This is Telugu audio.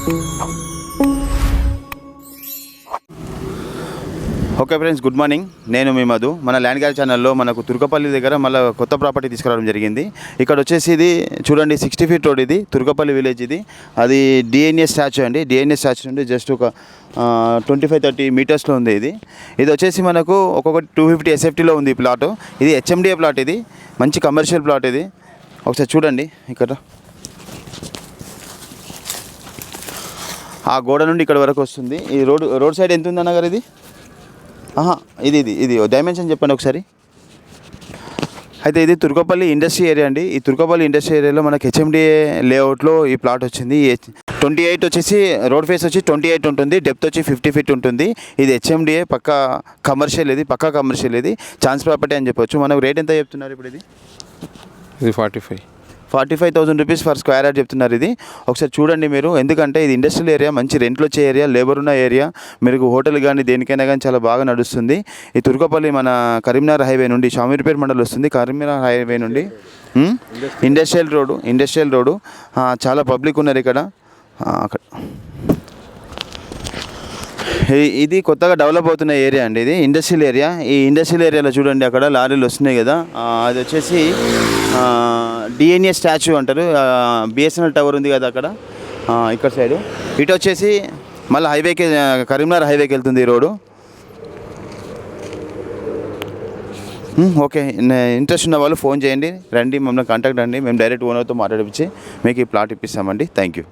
Okay friends, good morning. నేను మీ మధు. మన ల్యాండ్ గ్యారేజ్ ఛానల్లో మనకు తుర్కపల్లి దగ్గర మళ్ళీ కొత్త ప్రాపర్టీ తీసుకురావడం జరిగింది. ఇక్కడ వచ్చేసి ఇది చూడండి, 60 ఫీట్ రోడ్. ఇది తుర్కపల్లి విలేజ్. ఇది అది డిఎన్ఏ స్టాచ్యూ అండి. డిఎన్ఏ స్టాచ్యూ నుండి జస్ట్ ఒక 25-30 మీటర్స్లో ఉంది. ఇది వచ్చేసి మనకు ఒక్కొక్కటి 250 ఎస్ఎఫ్టీలో ఉంది ఈ ప్లాట్. ఇది హెచ్ఎండిఏ ప్లాట్. ఇది మంచి కమర్షియల్ ప్లాట్. ఇది ఒకసారి చూడండి. ఇక్కడ ఆ గోడ నుండి ఇక్కడ వరకు వస్తుంది. ఈ రోడ్ సైడ్ ఎంత ఉంది అన్నగారు? ఇది డైమెన్షన్ చెప్పండి ఒకసారి. అయితే ఇది తుర్కపల్లి ఇండస్ట్రీ ఏరియా అండి. ఈ తుర్కపల్లి ఇండస్ట్రీ ఏరియాలో మనకి హెచ్ఎండిఏ లేఅవుట్లో ఈ ప్లాట్ వచ్చింది. 28 వచ్చేసి రోడ్ ఫేస్ వచ్చి 28 ఉంటుంది. డెప్త్ వచ్చి 50 ఫీట్ ఉంటుంది. ఇది హెచ్ఎండిఏ పక్కా కమర్షియల్. ఇది పక్కా కమర్షియల్. ఇది ఛాన్స్ ప్రాపర్టీ అని చెప్పొచ్చు. మనకు రేట్ ఎంత చెప్తున్నారు ఇప్పుడు? ఇది 45,000 రూపీస్ ఫర్ స్క్వేర్ యార్డ్ చెప్తున్నారు. ఇది ఒకసారి చూడండి మీరు. ఎందుకంటే ఇది ఇండస్ట్రియల్ ఏరియా, మంచి రెంట్లు వచ్చే ఏరియా, లేబర్ ఉన్న ఏరియా. మీరు హోటల్ కానీ దేనికైనా కానీ చాలా బాగా నడుస్తుంది. ఈ తుర్కపల్లి మన కరీంనగర్ హైవే నుండి షామీర్పేట మండలం వస్తుంది. కరీంనగర్ హైవే నుండి ఇండస్ట్రియల్ రోడ్డు చాలా పబ్లిక్ ఉన్నారు ఇక్కడ. అక్కడ ఇది కొత్తగా డెవలప్ అవుతున్న ఏరియా అండి. ఇది ఇండస్ట్రియల్ ఏరియా. ఈ ఇండస్ట్రియల్ ఏరియాలో చూడండి, అక్కడ లారీలు వస్తున్నాయి కదా. అది వచ్చేసి డిఎన్ఏ స్టాచ్యూ అంటారు. బిఎస్ఎన్ఎల్ టవర్ ఉంది కదా అక్కడ, ఇక్కడ సైడు. ఇటు వచ్చేసి మళ్ళీ హైవేకి, కరీంనగర్ హైవేకి వెళ్తుంది ఈ రోడ్డు. ఓకే, ఇంట్రెస్ట్ ఉన్న వాళ్ళు ఫోన్ చేయండి, రండి, మమ్మల్ని కాంటాక్ట్ అండి. మేము డైరెక్ట్ ఓనర్తో మాట్లాడిపించి మీకు ఈ ప్లాట్ ఇప్పిస్తామండి. Thank you.